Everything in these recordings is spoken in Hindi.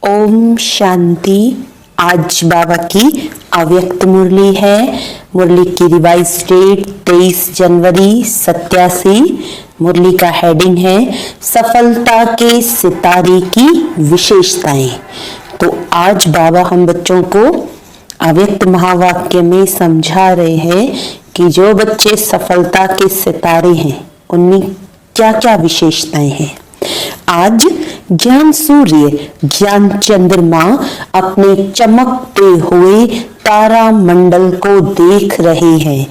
ओम शांति। आज बाबा की अव्यक्त मुरली है। मुरली की रिवाइज डेट 23 जनवरी 87। मुरली का हेडिंग है सफलता के सितारे की विशेषताएं। तो आज बाबा हम बच्चों को अव्यक्त महावाक्य में समझा रहे हैं कि जो बच्चे सफलता के सितारे हैं उनमें क्या क्या विशेषताएं हैं। आज ज्ञान सूर्य ज्ञान चंद्रमा अपने चमकते हुए तारा मंडल को देख रहे हैं।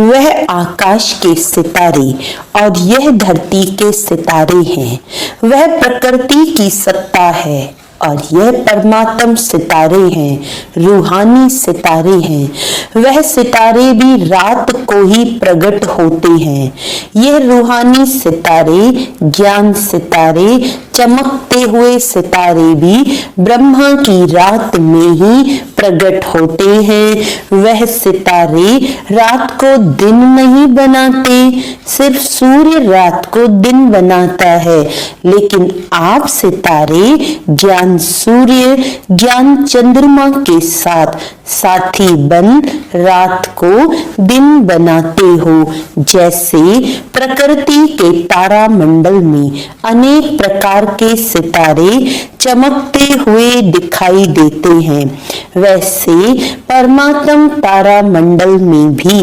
वह आकाश के सितारे और यह धरती के सितारे हैं। वह प्रकृति की सत्ता है और यह परमात्म सितारे हैं, रूहानी सितारे हैं। वह सितारे भी रात को ही प्रकट होते हैं। यह रूहानी सितारे, ज्ञान सितारे, चमकते हुए सितारे भी ब्रह्मा की रात में ही प्रकट होते हैं। वह सितारे रात को दिन नहीं बनाते, सिर्फ सूर्य रात को दिन बनाता है, लेकिन आप सितारे ज्ञान सूर्य ज्ञान चंद्रमा के साथ साथी बन रात को दिन बनाते हो। जैसे प्रकृति के तारा मंडल में अनेक प्रकार के सितारे चमकते हुए दिखाई देते हैं, वैसे परमात्म तारामंडल में भी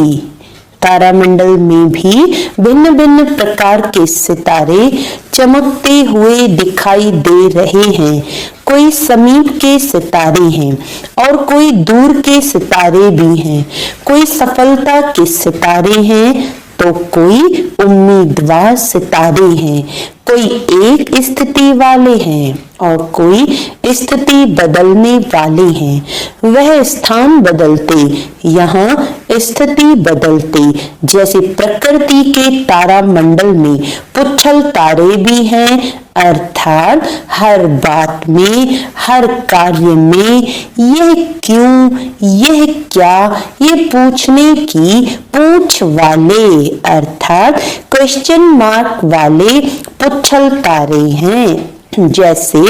भिन्न भिन्न प्रकार के सितारे चमकते हुए दिखाई दे रहे हैं। कोई समीप के सितारे हैं और कोई दूर के सितारे भी हैं। कोई सफलता के सितारे हैं तो कोई उम्मीदवार सितारे हैं। कोई एक स्थिति वाले हैं और कोई स्थिति बदलने वाले हैं। वह स्थान बदलते, यहाँ स्थिति बदलते। जैसे प्रकृति के तारा मंडल में पुच्छल तारे भी हैं, अर्थात हर बात में, हर कार्य में यह क्यों, यह क्या, ये पूछने की पूछ वाले अर्थात क्वेश्चन मार्क वाले पुच्छल तारे हैं। जैसे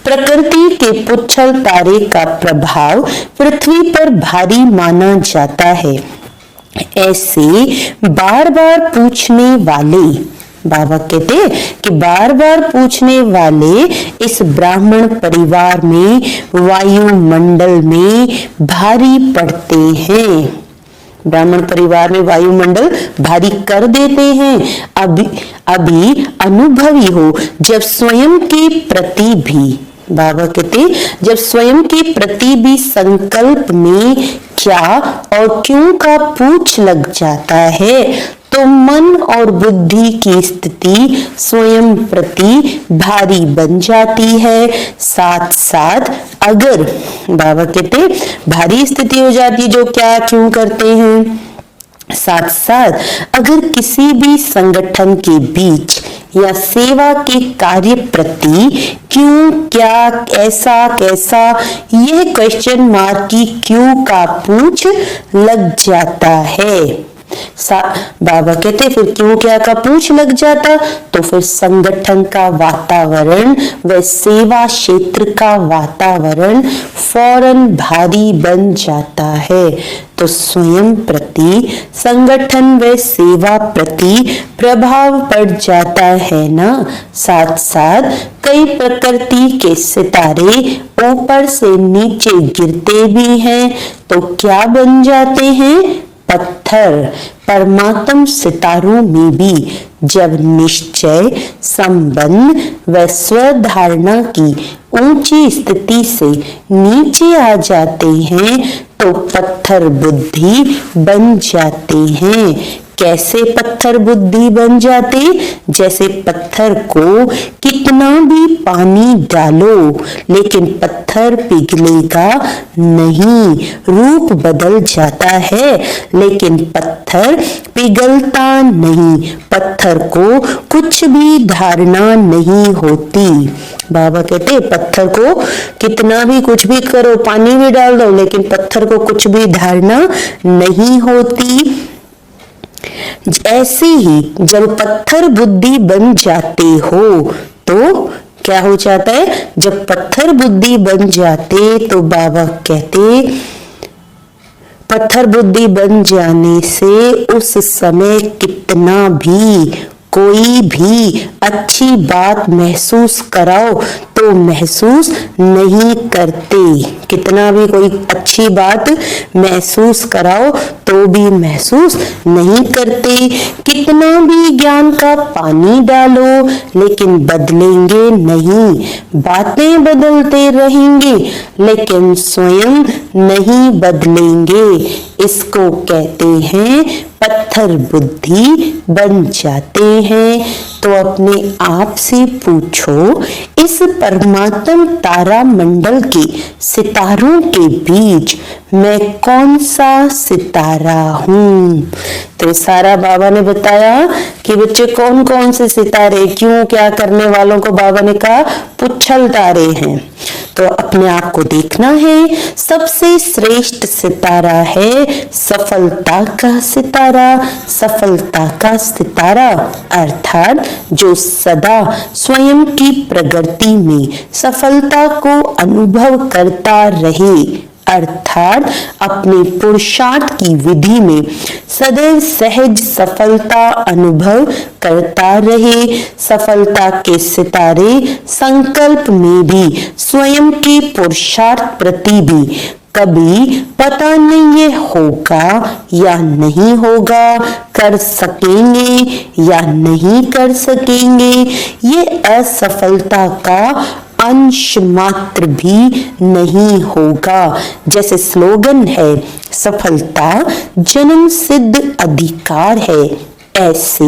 प्रकृति के पुच्छल तारे का प्रभाव पृथ्वी पर भारी माना जाता है, ऐसे बार बार पूछने वाले, बाबा कहते हैं कि बार बार पूछने वाले इस ब्राह्मण परिवार में, वायुमंडल में भारी पड़ते हैं। ब्राह्मण परिवार में वायुमंडल भारी कर देते हैं। अभी अनुभवी हो, जब स्वयं के प्रति भी, बाबा कहते जब स्वयं के प्रति भी संकल्प में क्या और क्यों का पूछ लग जाता है, तो मन और बुद्धि की स्थिति स्वयं प्रति भारी बन जाती है। साथ साथ अगर, बाबा कहते भारी स्थिति हो जाती है जो क्या क्यों करते हैं। साथ साथ अगर किसी भी संगठन के बीच या सेवा के कार्य प्रति क्यों, क्या, ऐसा, कैसा, यह क्वेश्चन मार्क की क्यों का पूछ लग जाता है। बाबा कहते फिर क्यों क्या का पूछ लग जाता, तो फिर संगठन का वातावरण व सेवा क्षेत्र का वातावरण फौरन भारी बन जाता है। तो स्वयं प्रति, संगठन व सेवा प्रति प्रभाव पड़ जाता है ना। साथ साथ कई प्रकृति के सितारे ऊपर से नीचे गिरते भी हैं, तो क्या बन जाते हैं, पत्थर। परमात्म सितारों में भी जब निश्चय, संबंध व स्वधारणा की ऊंची स्थिति से नीचे आ जाते हैं तो पत्थर बुद्धि बन जाते हैं। कैसे पत्थर बुद्धि बन जाते, जैसे पत्थर को कितना भी पानी डालो लेकिन पत्थर पिघलेगा नहीं, रूप बदल जाता है लेकिन पत्थर पिघलता नहीं, पत्थर को कुछ भी धारणा नहीं होती। बाबा कहते पत्थर को कितना भी कुछ भी करो, पानी भी डाल दो, लेकिन पत्थर को कुछ भी धारणा नहीं होती। ऐसे ही जब पत्थर बुद्धि बन जाते हो तो क्या हो जाता है, जब पत्थर बुद्धि बन जाते तो बाबा कहते पत्थर बुद्धि बन जाने से उस समय कितना भी कोई भी अच्छी बात महसूस कराओ तो महसूस नहीं करते, कितना भी कोई अच्छी बात महसूस कराओ तो भी महसूस नहीं करते, कितना भी ज्ञान का पानी डालो लेकिन बदलेंगे नहीं, बातें बदलते रहेंगे लेकिन स्वयं नहीं बदलेंगे। इसको कहते हैं पत्थर बुद्धि बन जाते हैं। तो अपने आप से पूछो, इस परमात्म तारा मंडल के सितारों के बीच मैं कौन सा सितारा हूँ? तो सारा बाबा ने बताया कि बच्चे कौन कौन से सितारे, क्यों, क्या करने वालों को बाबा ने कहा पुच्छल तारे हैं। तो अपने आप को देखना है, सबसे श्रेष्ठ सितारा है सफलता का सितारा, सफलता का सितारा अर्थात जो सदा स्वयं की प्रगति में सफलता को अनुभव करता रहे, अर्थात अपने पुरुषार्थ की विधि में सदैव सहज सफलता अनुभव करता रहे। सफलता के सितारे संकल्प में भी स्वयं के पुरुषार्थ प्रति भी कभी पता नहीं ये होगा या नहीं होगा, कर सकेंगे या नहीं कर सकेंगे, ये असफलता का अंश मात्र भी नहीं होगा। जैसे स्लोगन है, सफलता जन्म सिद्ध अधिकार है, ऐसे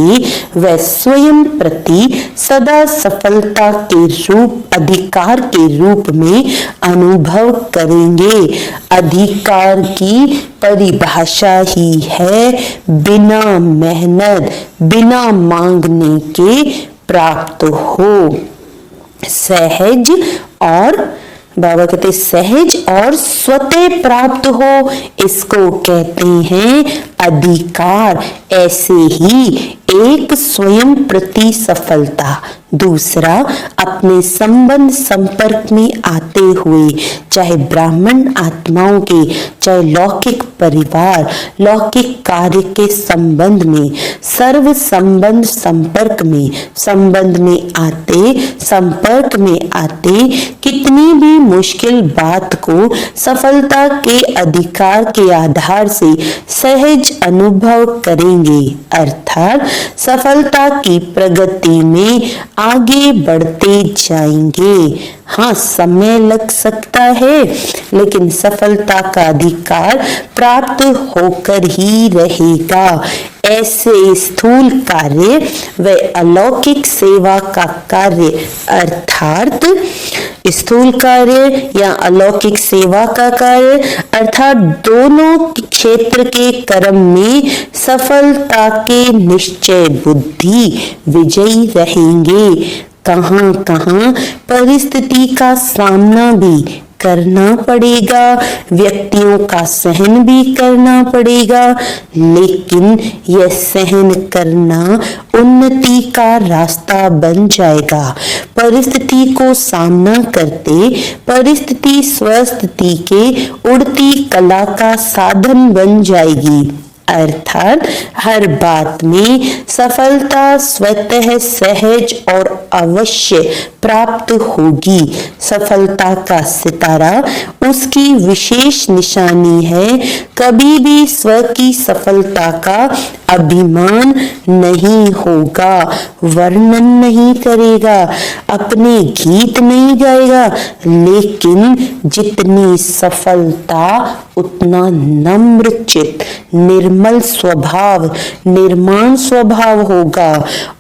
वह स्वयं प्रति सदा सफलता के रूप, अधिकार के रूप में अनुभव करेंगे। अधिकार की परिभाषा ही है बिना मेहनत, बिना मांगने के प्राप्त हो, सहज और बाबा कहते सहज और स्वतः प्राप्त हो, इसको कहते हैं अधिकार। ऐसे ही एक स्वयं प्रति सफलता, दूसरा अपने संबंध संपर्क में आते हुए, चाहे ब्राह्मण आत्माओं के, चाहे लौकिक परिवार, लौकिक कार्य के संबंध में, सर्व संबंध संपर्क में, संबंध में आते, संपर्क में आते, कितनी भी मुश्किल बात को सफलता के अधिकार के आधार से सहज अनुभव करेंगे, अर्थात सफलता की प्रगति में आगे बढ़ते जाएंगे। हाँ, समय लग सकता है लेकिन सफलता का अधिकार प्राप्त होकर ही रहेगा। ऐसे स्थूल कार्य व अलौकिक सेवा का कार्य, अर्थात स्थूल कार्य या अलौकिक सेवा का कार्य, अर्थात दोनों क्षेत्र के कर्म में सफलता के निश्चय बुद्धि विजयी रहेंगे। कहां कहां परिस्थिति का सामना भी करना पड़ेगा, व्यक्तियों का सहन भी करना पड़ेगा, लेकिन यह सहन करना उन्नति का रास्ता बन जाएगा। परिस्थिति को सामना करते परिस्थिति स्वस्थिति के उड़ती कला का साधन बन जाएगी, अर्थात हर बात में सफलता स्वतः सहज और अवश्य प्राप्त होगी। सफलता का सितारा उसकी विशेष निशानी है, कभी भी स्व की सफलता का अभिमान नहीं होगा, वर्णन नहीं करेगा, अपने गीत नहीं गाएगा, लेकिन जितनी सफलता उतना नम्र चित्त, निर्मल स्वभाव, निर्माण स्वभाव होगा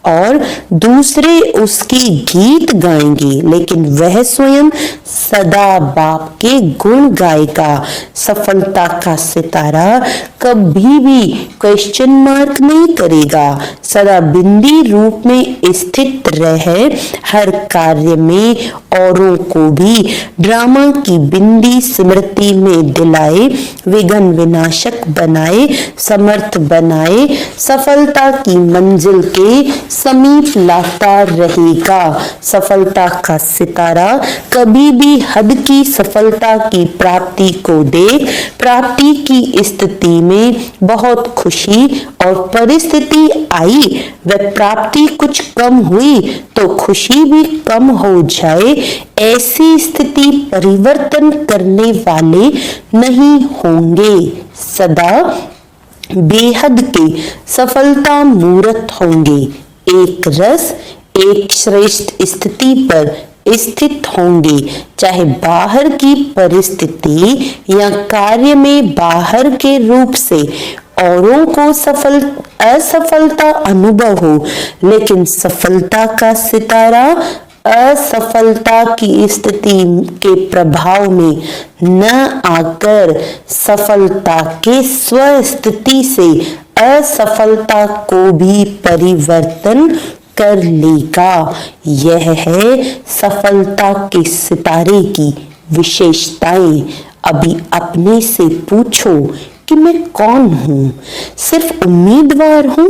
और दूसरे उसके गीत गाएंगे, लेकिन वह स्वयं सदा बाप के गुण गाएगा। सफलता का सितारा कभी भी क्वेश्चन मार्क नहीं करेगा, सदा बिंदी रूप में स्थित रहे, हर कार्य में औरों को भी ड्रामा की बिंदी स्मृति में दिलाए, विघ्न विनाशक बनाए, समर्थ बनाए, सफलता की मंजिल के समीप लाता रहेगा। सफलता का सितारा कभी भी हद की सफलता की प्राप्ति को देख प्राप्ति की स्थिति में बहुत खुशी और परिस्थिति आई व प्राप्ति कुछ कम हुई तो खुशी भी कम हो जाए, ऐसी स्थिति परिवर्तन करने वाले नहीं होंगे। सदा बेहद के सफलता मूर्त होंगे, एक रस एक श्रेष्ठ स्थिति पर स्थित होंगे, चाहे बाहर की परिस्थिति या कार्य में बाहर के रूप से औरों को असफलता अनुभव हो, लेकिन सफलता का सितारा असफलता की स्थिति के प्रभाव में न आकर सफलता के स्वस्थिति से असफलता को भी परिवर्तन कर लेगा। यह है सफलता के सितारे की विशेषताएं। अभी अपने से पूछो कि मैं कौन हूं? सिर्फ उम्मीदवार हूं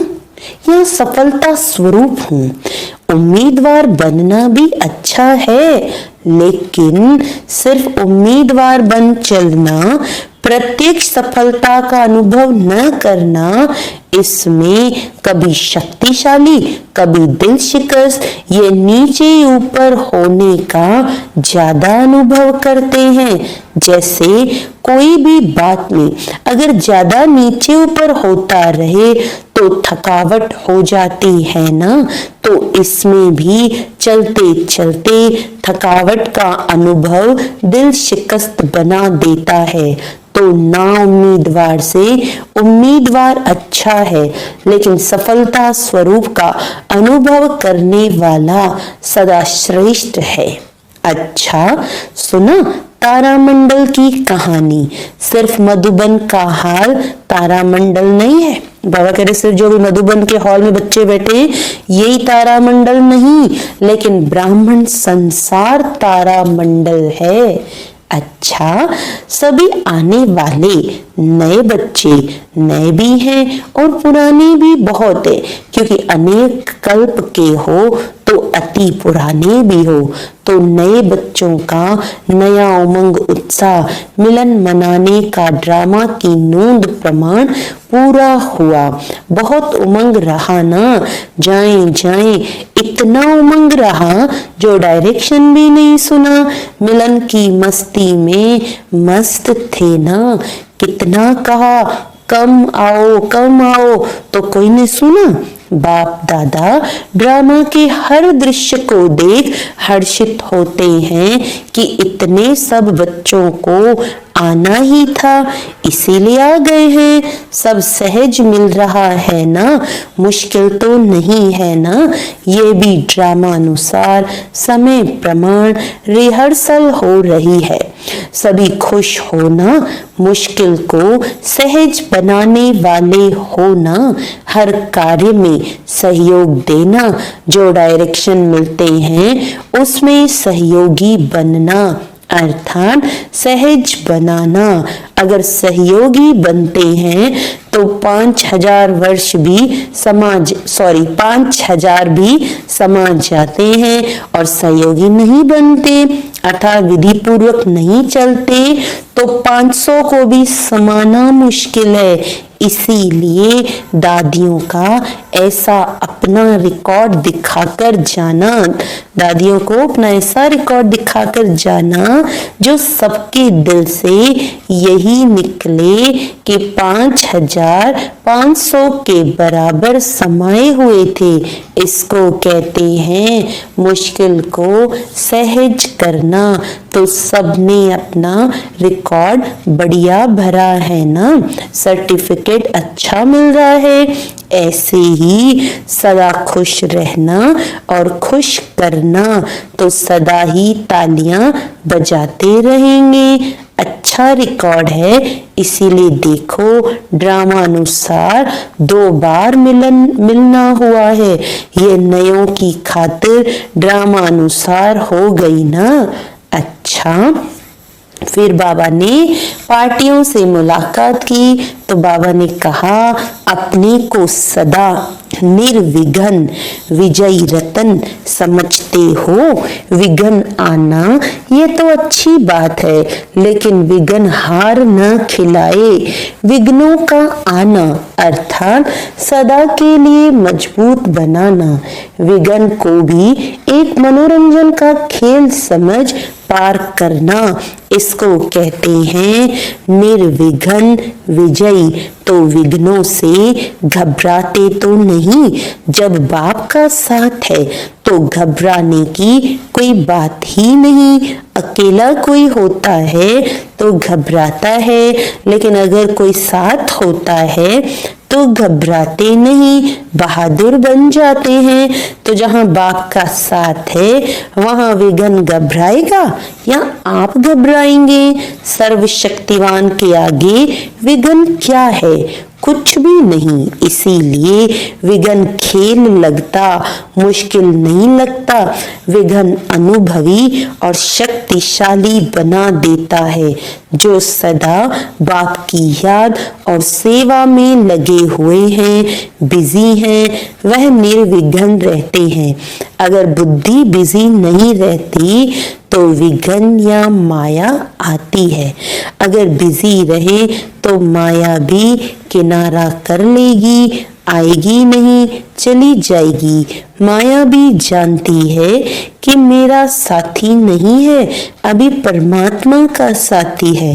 या सफलता स्वरूप हूं? उम्मीदवार बनना भी अच्छा है, लेकिन सिर्फ उम्मीदवार बन चलना, प्रत्यक्ष सफलता का अनुभव न करना, इसमें कभी शक्तिशाली कभी दिल शिकस्त ये नीचे ऊपर होने का ज्यादा अनुभव करते हैं। जैसे कोई भी बात में अगर ज्यादा नीचे ऊपर होता रहे तो थकावट हो जाती है ना, तो इसमें भी चलते चलते थकावट का अनुभव दिल शिकस्त बना देता है। तो ना उम्मीदवार से उम्मीदवार अच्छा है, लेकिन सफलता स्वरूप का अनुभव करने वाला सदा श्रेष्ठ है। अच्छा सुना तारामंडल की कहानी। सिर्फ मधुबन का हाल तारामंडल नहीं है। बाबा कह रहे सिर्फ जो भी मधुबन के हॉल में बच्चे बैठे यही तारामंडल नहीं, लेकिन ब्राह्मण संसार तारामंडल है। अच्छा सभी आने वाले नए बच्चे नए भी हैं और पुराने भी बहुत है, क्योंकि अनेक कल्प के हो तो अति पुराने भी हो। तो नए बच्चों का नया उमंग उत्साह मिलन मनाने का ड्रामा की नोंद प्रमाण पूरा हुआ। बहुत उमंग रहा ना, जाएं जाएं इतना उमंग रहा जो डायरेक्शन भी नहीं सुना। मिलन की मस्ती में मस्त थे ना, कितना कहा कम आओ तो कोई ने सुना। बाप दादा ड्रामा के हर दृश्य को देख हर्षित होते हैं कि इतने सब बच्चों को आना ही था, इसीलिए आ गए हैं। सब सहज मिल रहा है ना, मुश्किल तो नहीं है ना। ये भी ड्रामा अनुसार समय प्रमाण रिहर्सल हो रही है। सभी खुश होना, मुश्किल को सहज बनाने वाले होना, हर कार्य में सहयोग देना, जो डायरेक्शन मिलते हैं उसमें सहयोगी बनना, अर्थात सहज बनाना। अगर सहयोगी बनते हैं तो 5000 वर्ष भी 5000 भी समाज जाते हैं, और सहयोगी नहीं बनते अर्थात विधि पूर्वक नहीं चलते तो 500 को भी समाना मुश्किल है। इसीलिए दादियों का ऐसा अपना रिकॉर्ड दिखाकर जाना, दादियों को अपना ऐसा रिकॉर्ड दिखाकर जाना जो सबके दिल से यही निकले कि 5500 के बराबर समाये हुए थे। इसको कहते हैं मुश्किल को सहज करना। तो सबने अपना रिकॉर्ड बढ़िया भरा है ना, सर्टिफिकेट अच्छा मिल रहा है। ऐसे ही सदा खुश रहना और खुश करना, तो सदा ही तालियां बजाते रहेंगे। अच्छा रिकॉर्ड है, इसीलिए देखो ड्रामा अनुसार 2 बार मिलना हुआ है। ये नयों की खातिर ड्रामा अनुसार हो गई ना। अच्छा फिर बाबा ने पार्टियों से मुलाकात की तो बाबा ने कहा, अपने को सदा निर्विघ्न विजयी रतन समझते हो। विघ्न आना ये तो अच्छी बात है, लेकिन विघ्न हार न खिलाए। विघ्नों का आना अर्थात सदा के लिए मजबूत बनाना। विघ्न को भी एक मनोरंजन का खेल समझ पार करना, इसको कहते हैं निर्विघ्न विजयी। तो विघ्नों से घबराते तो नहीं। जब बाप का साथ है तो घबराने की कोई बात ही नहीं। अकेला कोई होता है तो घबराता है, लेकिन अगर कोई साथ होता है तो घबराते नहीं, बहादुर बन जाते हैं। तो जहां बाप का साथ है वहां विघ्न घबराएगा या आप घबराएंगे? सर्वशक्तिवान के आगे विघ्न क्या है? कुछ भी नहीं। इसीलिए विघ्न खेल लगता, मुश्किल नहीं लगता। विघ्न अनुभवी और शक्तिशाली बना देता है। जो सदा बाप की याद और सेवा में लगे हुए हैं, बिजी हैं, वह निर्विघ्न रहते हैं। अगर बुद्धि बिजी नहीं रहती तो विघ्न या माया आती है। अगर बिजी रहे तो माया भी किनारा कर लेगी, आएगी नहीं, चली जाएगी। माया भी जानती है कि मेरा साथी नहीं है, अभी परमात्मा का साथी है,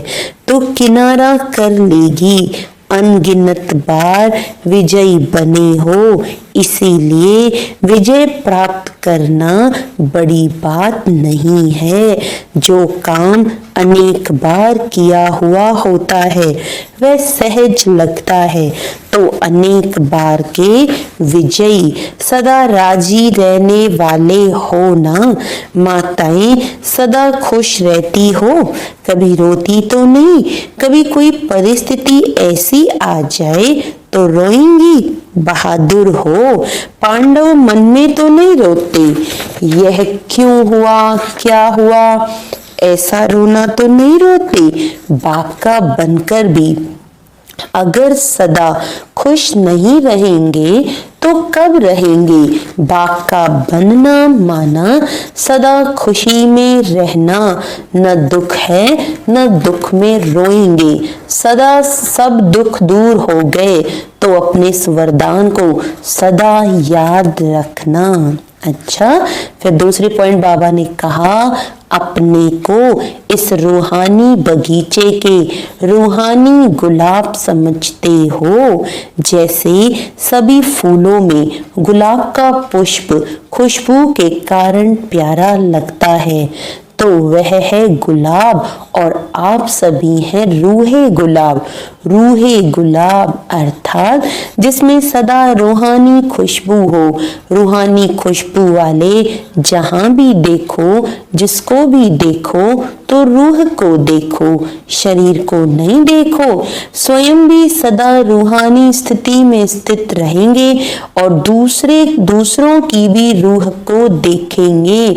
तो किनारा कर लेगी। अनगिनत बार विजयी बने हो, इसीलिए विजय प्राप्त करना बड़ी बात नहीं है। जो काम अनेक बार किया हुआ होता है वह सहज लगता है, तो अनेक बार के विजयी सदा राजी रहने वाले हो ना। माताएं सदा खुश रहती हो, कभी रोती तो नहीं। कभी कोई परिस्थिति ऐसी आ जाए तो रोएंगी, बहादुर हो। पांडव मन में तो नहीं रोते, यह क्यों हुआ, क्या हुआ, ऐसा रोना तो नहीं रोते। बाप का बनकर भी अगर सदा खुश नहीं रहेंगे तो कब रहेंगे? बाप का बनना माना सदा खुशी में रहना। न दुख है न दुख में रोएंगे। सदा सब दुख दूर हो गए तो अपने इस वरदान को सदा याद रखना। अच्छा, फिर दूसरे पॉइंट बाबा ने कहा, अपने को इस रूहानी बगीचे के रूहानी गुलाब समझते हो। जैसे सभी फूलों में गुलाब का पुष्प खुशबू के कारण प्यारा लगता है, तो वह है गुलाब और आप सभी हैं रूहे गुलाब। रूहे गुलाब अर्थात जिसमें सदा रूहानी खुशबू हो। रूहानी खुशबू वाले जहां भी देखो, जिसको भी देखो तो रूह को देखो, शरीर को नहीं देखो। स्वयं भी सदा रूहानी स्थिति में स्थित रहेंगे और दूसरों की भी रूह को देखेंगे।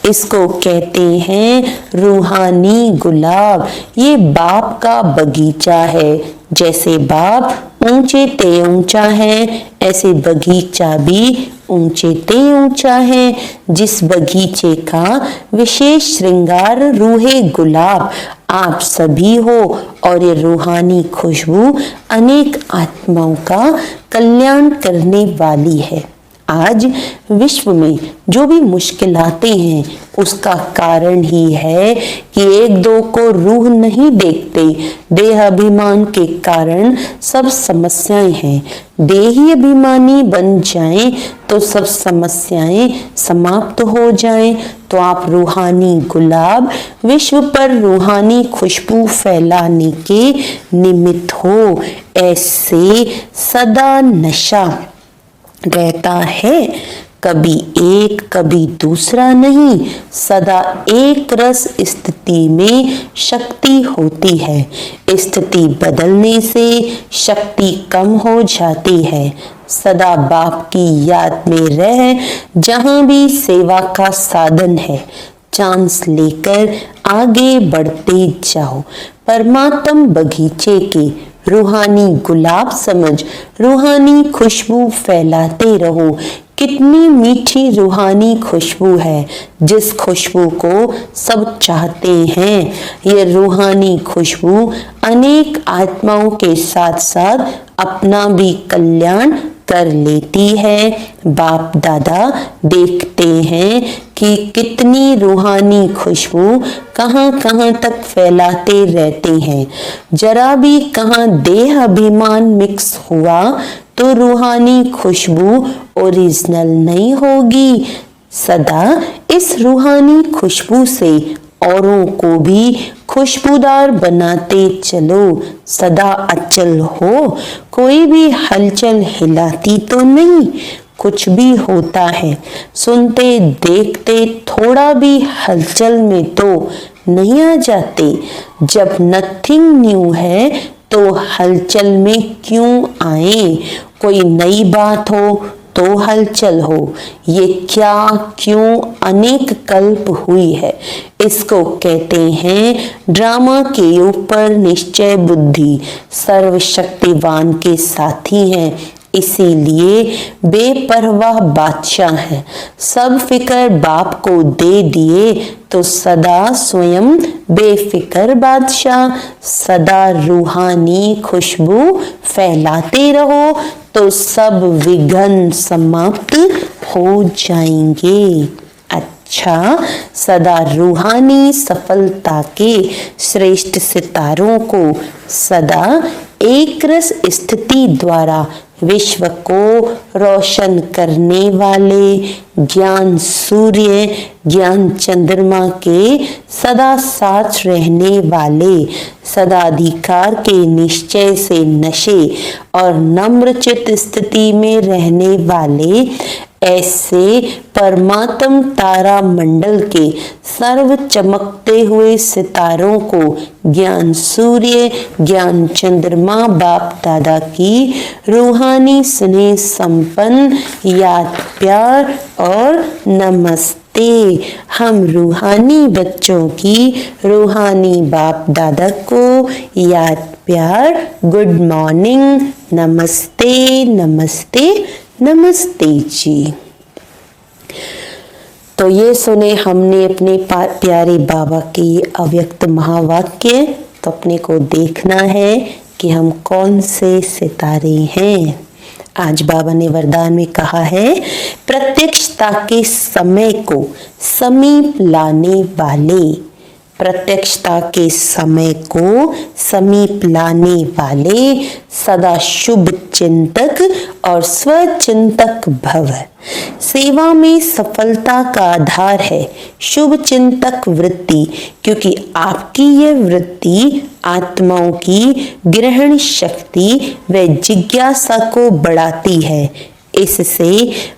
इसको कहते हैं रूहानी गुलाब। ये बाप का बगीचा है। जैसे बाप ऊंचे ते ऊंचा है, ऐसे बगीचा भी ऊंचे ते ऊंचा है। जिस बगीचे का विशेष श्रृंगार रूहे गुलाब आप सभी हो, और ये रूहानी खुशबू अनेक आत्माओं का कल्याण करने वाली है। आज विश्व में जो भी मुश्किलातें हैं उसका कारण ही है कि एक दो को रूह नहीं देखते। देह अभिमान के कारण सब समस्याएं हैं। देही अभिमानी बन जाएं तो सब समस्याएं समाप्त हो जाएं। तो आप रूहानी गुलाब विश्व पर रूहानी खुशबू फैलाने के निमित्त हो। ऐसे सदा नशा रहता है, कभी एक कभी दूसरा नहीं, सदा एक रस स्थिति में शक्ति होती है। स्थिति बदलने से शक्ति कम हो जाती है। सदा बाप की याद में रह, जहां भी सेवा का साधन है चांस लेकर आगे बढ़ते जाओ। परमात्म बगीचे के रूहानी गुलाब समझ रूहानी खुशबू फैलाते रहो। कितनी मीठी रूहानी खुशबू है, जिस खुशबू को सब चाहते हैं। ये रूहानी खुशबू अनेक आत्माओं के साथ साथ अपना भी कल्याण कर लेती है। बाप दादा देखते हैं कि कितनी रूहानी खुशबू कहां कहां तक फैलाते रहते हैं। जरा भी कहां देह अभिमान मिक्स हुआ तो रूहानी खुशबू ओरिजिनल नहीं होगी। सदा इस रूहानी खुशबू से औरों को भी खुशबूदार बनाते चलो। सदा अचल हो, कोई भी हलचल हिलाती तो नहीं। कुछ भी होता है सुनते देखते थोड़ा भी हलचल में तो नहीं आ जाते। जब नथिंग न्यू है तो हलचल में क्यों आए। कोई नई बात हो तो हलचल हो। ये क्या क्यों अनेक कल्प हुई है। इसको कहते हैं ड्रामा के ऊपर निश्चय बुद्धि सर्वशक्तिवान के साथी हैं। इसीलिए बेपरवाह बादशाह है। सब फिकर बाप को दे दिए तो सदा स्वयं बेफिक्र बादशाह। सदा रूहानी खुशबू फैलाते रहो तो सब विघ्न समाप्त हो जाएंगे। अच्छा, सदा रूहानी सफलता के श्रेष्ठ सितारों को सदा एक रस स्थिति द्वारा विश्व को रोशन करने वाले ज्ञान सूर्य ज्ञान चंद्रमा के सदा साथ रहने वाले सदाधिकार के निश्चय से नशे और नम्रचित स्थिति में रहने वाले ऐसे परमात्म तारा मंडल के सर्व चमकते हुए सितारों को ज्ञान सूर्य ज्ञान चंद्रमा बाप दादा की रूहानी स्नेह संपन्न याद प्यार और नमस्ते। हम रूहानी बच्चों की रूहानी बाप दादा को याद प्यार गुड मॉर्निंग नमस्ते नमस्ते नमस्ते जी। तो ये सुने हमने अपने प्यारे बाबा की अव्यक्त महावाक्य। तो अपने को देखना है कि हम कौन से सितारे हैं। आज बाबा ने वरदान में कहा है प्रत्यक्षता के समय को समीप लाने वाले। प्रत्यक्षता के समय को समीप लाने वाले सदा शुभ चिंतक और स्वचिंतक भव। सेवा में सफलता का आधार है शुभ चिंतक वृत्ति, क्योंकि आपकी यह वृत्ति आत्माओं की ग्रहण शक्ति व जिज्ञासा को बढ़ाती है। इससे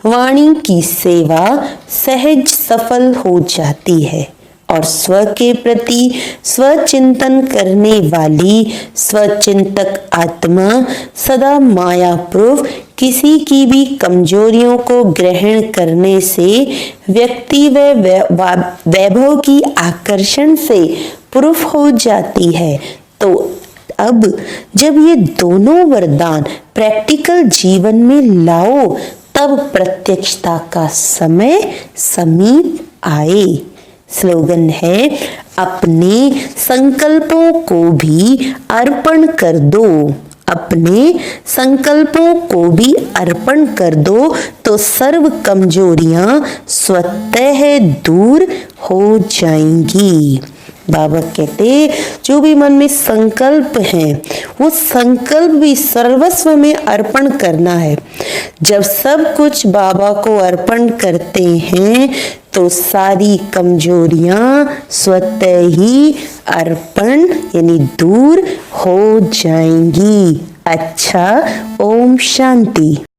वाणी की सेवा सहज सफल हो जाती है और स्व के प्रति स्वचिंतन करने वाली स्वचिंतक आत्मा सदा मायाप्रूव किसी की भी कमजोरियों को ग्रहण करने से व्यक्ति व वैभव की आकर्षण से प्रूफ हो जाती है। तो अब जब ये दोनों वरदान प्रैक्टिकल जीवन में लाओ तब प्रत्यक्षता का समय समीप आए। स्लोगन है अपने संकल्पों को भी अर्पण कर दो। अपने संकल्पों को भी अर्पण कर दो तो सर्व कमजोरियां स्वतः दूर हो जाएंगी। बाबा कहते जो भी मन में संकल्प है वो संकल्प भी सर्वस्व में अर्पण करना है। जब सब कुछ बाबा को अर्पण करते हैं तो सारी कमजोरियां स्वतः ही अर्पण यानी दूर हो जाएंगी। अच्छा, ओम शांति।